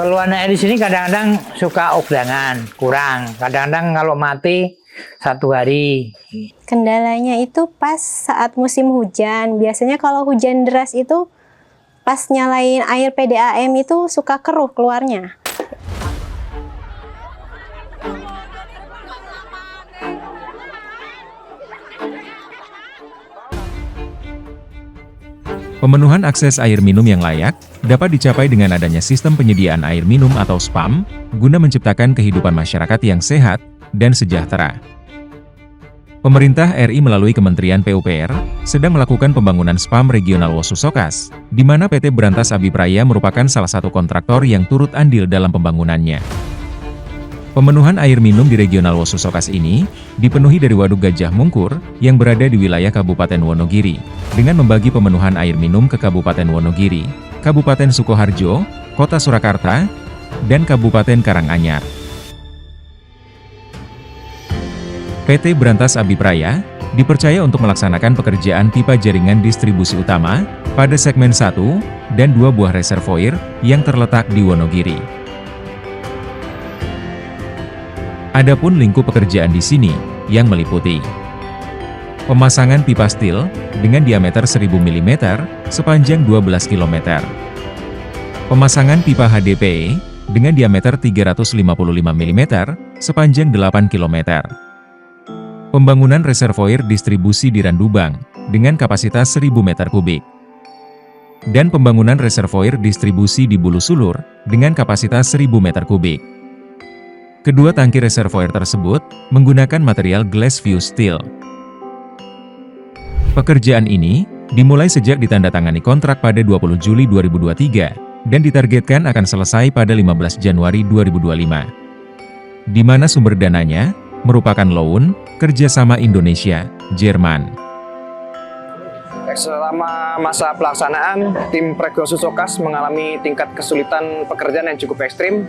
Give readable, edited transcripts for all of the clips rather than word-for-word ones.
Keluhan air di sini kadang-kadang suka okdangan, kurang. Kadang-kadang kalau mati 1 hari. Kendalanya itu pas saat musim hujan. Biasanya kalau hujan deras itu pas nyalain air PDAM itu suka keruh keluarnya. Pemenuhan akses air minum yang layak dapat dicapai dengan adanya sistem penyediaan air minum atau SPAM, guna menciptakan kehidupan masyarakat yang sehat dan sejahtera. Pemerintah RI melalui Kementerian PUPR sedang melakukan pembangunan SPAM Regional Wosu-Sokas, di mana PT Berantas Abipraya merupakan salah satu kontraktor yang turut andil dalam pembangunannya. Pemenuhan air minum di Regional Wosu-Sokas ini dipenuhi dari Waduk Gajah Mungkur yang berada di wilayah Kabupaten Wonogiri, dengan membagi pemenuhan air minum ke Kabupaten Wonogiri, Kabupaten Sukoharjo, Kota Surakarta, dan Kabupaten Karanganyar. PT Berantas Abipraya dipercaya untuk melaksanakan pekerjaan pipa jaringan distribusi utama pada segmen 1 dan 2 buah reservoir yang terletak di Wonogiri. Adapun lingkup pekerjaan di sini yang meliputi pemasangan pipa steel dengan diameter 1000 mm sepanjang 12 km. Pemasangan pipa HDPE dengan diameter 355 mm sepanjang 8 km. Pembangunan reservoir distribusi di Randubang dengan kapasitas 1000 meter kubik. Dan pembangunan reservoir distribusi di Bulu Sulur dengan kapasitas 1000 meter kubik. Kedua tangki reservoir tersebut menggunakan material glass fused steel. Pekerjaan ini dimulai sejak ditandatangani kontrak pada 20 Juli 2023 dan ditargetkan akan selesai pada 15 Januari 2025. Di mana sumber dananya merupakan loan kerjasama Indonesia, Jerman. Selama masa pelaksanaan, tim Proyek Wosu-Sokas mengalami tingkat kesulitan pekerjaan yang cukup ekstrim,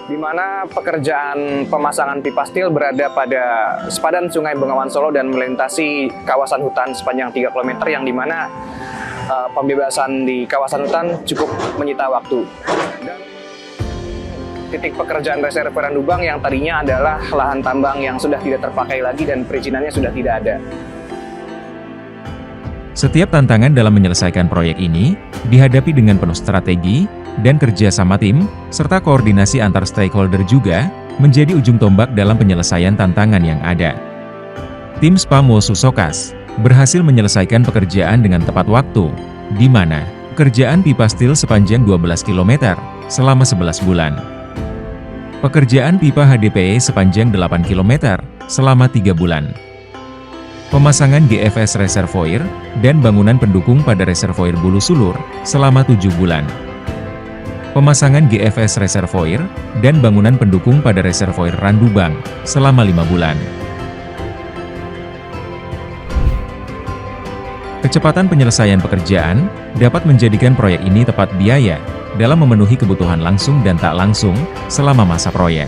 di mana pekerjaan pemasangan pipa steel berada pada sepadan Sungai Bengawan Solo dan melintasi kawasan hutan sepanjang 3 km yang dimana pembebasan di kawasan hutan cukup menyita waktu. Dan titik pekerjaan reservoir Randubang yang tadinya adalah lahan tambang yang sudah tidak terpakai lagi dan perizinannya sudah tidak ada. Setiap tantangan dalam menyelesaikan proyek ini dihadapi dengan penuh strategi dan kerja sama tim, serta koordinasi antar stakeholder juga menjadi ujung tombak dalam penyelesaian tantangan yang ada. Tim SPAM Wosu-Sokas berhasil menyelesaikan pekerjaan dengan tepat waktu, di mana pekerjaan pipa steel sepanjang 12 km selama 11 bulan. Pekerjaan pipa HDPE sepanjang 8 km selama 3 bulan. Pemasangan GFS reservoir dan bangunan pendukung pada reservoir Bulu Sulur selama 7 bulan. Pemasangan GFS reservoir dan bangunan pendukung pada reservoir Randubang selama 5 bulan. Kecepatan penyelesaian pekerjaan dapat menjadikan proyek ini tepat biaya dalam memenuhi kebutuhan langsung dan tak langsung selama masa proyek.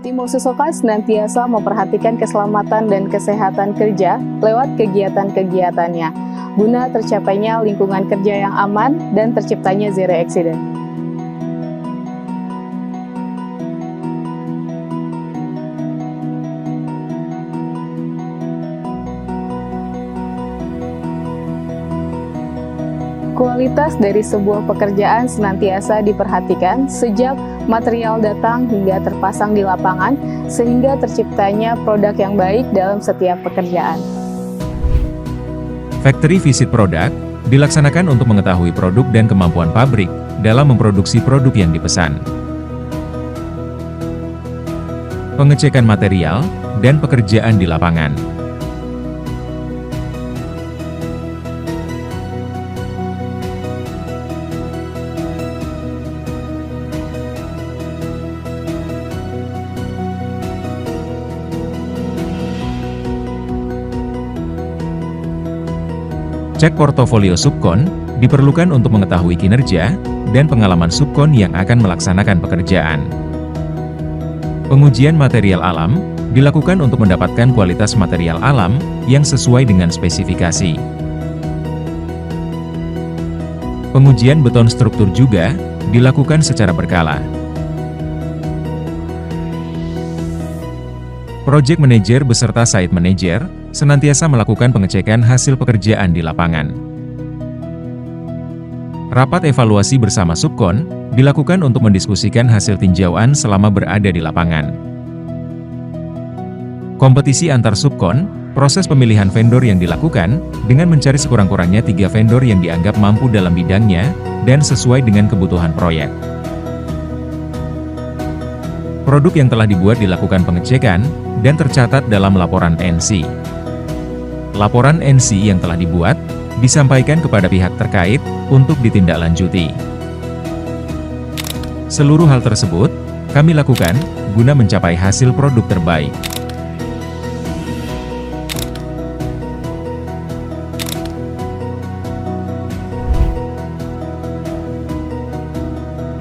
Tim Wosu-Sokas senantiasa memperhatikan keselamatan dan kesehatan kerja lewat kegiatan-kegiatannya, guna tercapainya lingkungan kerja yang aman dan terciptanya zero accident. Kualitas dari sebuah pekerjaan senantiasa diperhatikan sejak material datang hingga terpasang di lapangan, sehingga terciptanya produk yang baik dalam setiap pekerjaan. Factory Visit Product dilaksanakan untuk mengetahui produk dan kemampuan pabrik dalam memproduksi produk yang dipesan. Pengecekan material dan pekerjaan di lapangan. Cek portofolio subkon diperlukan untuk mengetahui kinerja dan pengalaman subkon yang akan melaksanakan pekerjaan. Pengujian material alam dilakukan untuk mendapatkan kualitas material alam yang sesuai dengan spesifikasi. Pengujian beton struktur juga dilakukan secara berkala. Project Manager beserta Site Manager senantiasa melakukan pengecekan hasil pekerjaan di lapangan. Rapat evaluasi bersama subkon dilakukan untuk mendiskusikan hasil tinjauan selama berada di lapangan. Kompetisi antar subkon, proses pemilihan vendor yang dilakukan dengan mencari sekurang-kurangnya 3 vendor yang dianggap mampu dalam bidangnya dan sesuai dengan kebutuhan proyek. Produk yang telah dibuat dilakukan pengecekan dan tercatat dalam laporan NC. Laporan NC yang telah dibuat disampaikan kepada pihak terkait untuk ditindaklanjuti. Seluruh hal tersebut kami lakukan guna mencapai hasil produk terbaik.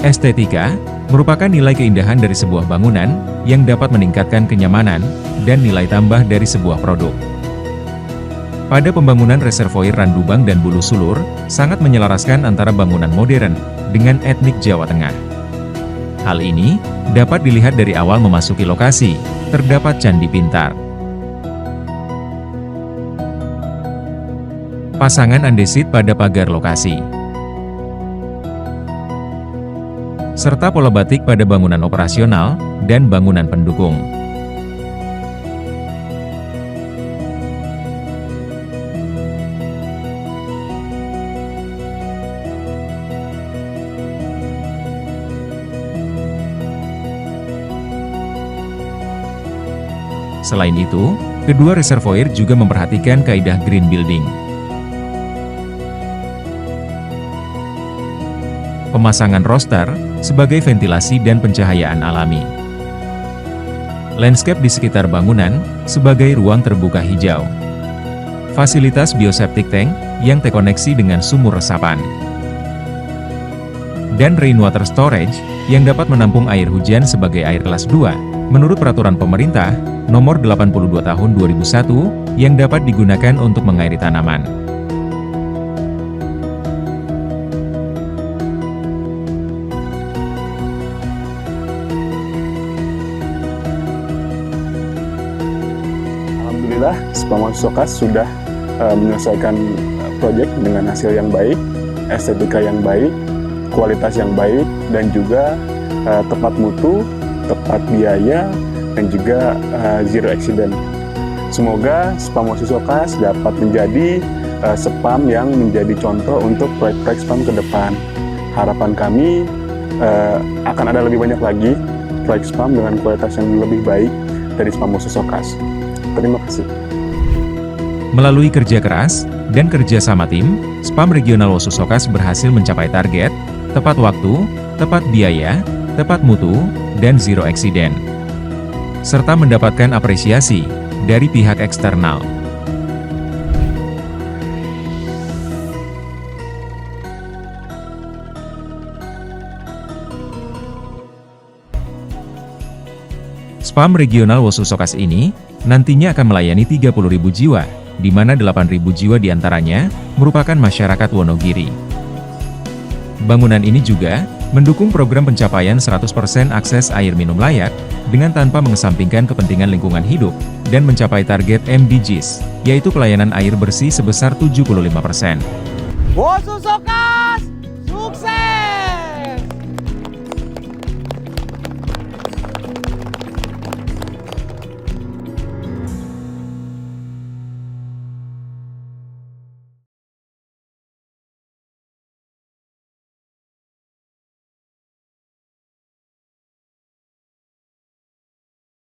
Estetika merupakan nilai keindahan dari sebuah bangunan yang dapat meningkatkan kenyamanan dan nilai tambah dari sebuah produk. Pada pembangunan reservoir Randubang dan Bulu Sulur, sangat menyelaraskan antara bangunan modern dengan etnik Jawa Tengah. Hal ini dapat dilihat dari awal memasuki lokasi, terdapat candi pintar. Pasangan andesit pada pagar lokasi. Serta pola batik pada bangunan operasional dan bangunan pendukung. Selain itu, kedua reservoir juga memperhatikan kaidah green building. Pemasangan roster sebagai ventilasi dan pencahayaan alami. Landscape di sekitar bangunan sebagai ruang terbuka hijau. Fasilitas bioseptic tank yang terkoneksi dengan sumur resapan. Dan rainwater storage yang dapat menampung air hujan sebagai air kelas 2 menurut peraturan pemerintah nomor 82 tahun 2001 yang dapat digunakan untuk mengairi tanaman. Alhamdulillah, Spam Sokas sudah menyelesaikan proyek dengan hasil yang baik, estetika yang baik, kualitas yang baik, dan juga tepat mutu, tepat biaya, dan juga zero accident. Semoga Spam Sokas dapat menjadi spam yang menjadi contoh untuk proyek-proyek spam ke depan. Harapan kami akan ada lebih banyak lagi proyek spam dengan kualitas yang lebih baik dari Spam Sokas. Terima kasih. Melalui kerja keras dan kerja sama tim, Spam Regional Wosusokas berhasil mencapai target, tepat waktu, tepat biaya, tepat mutu, dan zero accident. Serta mendapatkan apresiasi dari pihak eksternal. Spam Regional Wosusokas ini nantinya akan melayani 30.000 jiwa, di mana 8.000 jiwa diantaranya merupakan masyarakat Wonogiri. Bangunan ini juga mendukung program pencapaian 100% akses air minum layak, dengan tanpa mengesampingkan kepentingan lingkungan hidup, dan mencapai target MDGs, yaitu pelayanan air bersih sebesar 75%. Wosusokas sukses!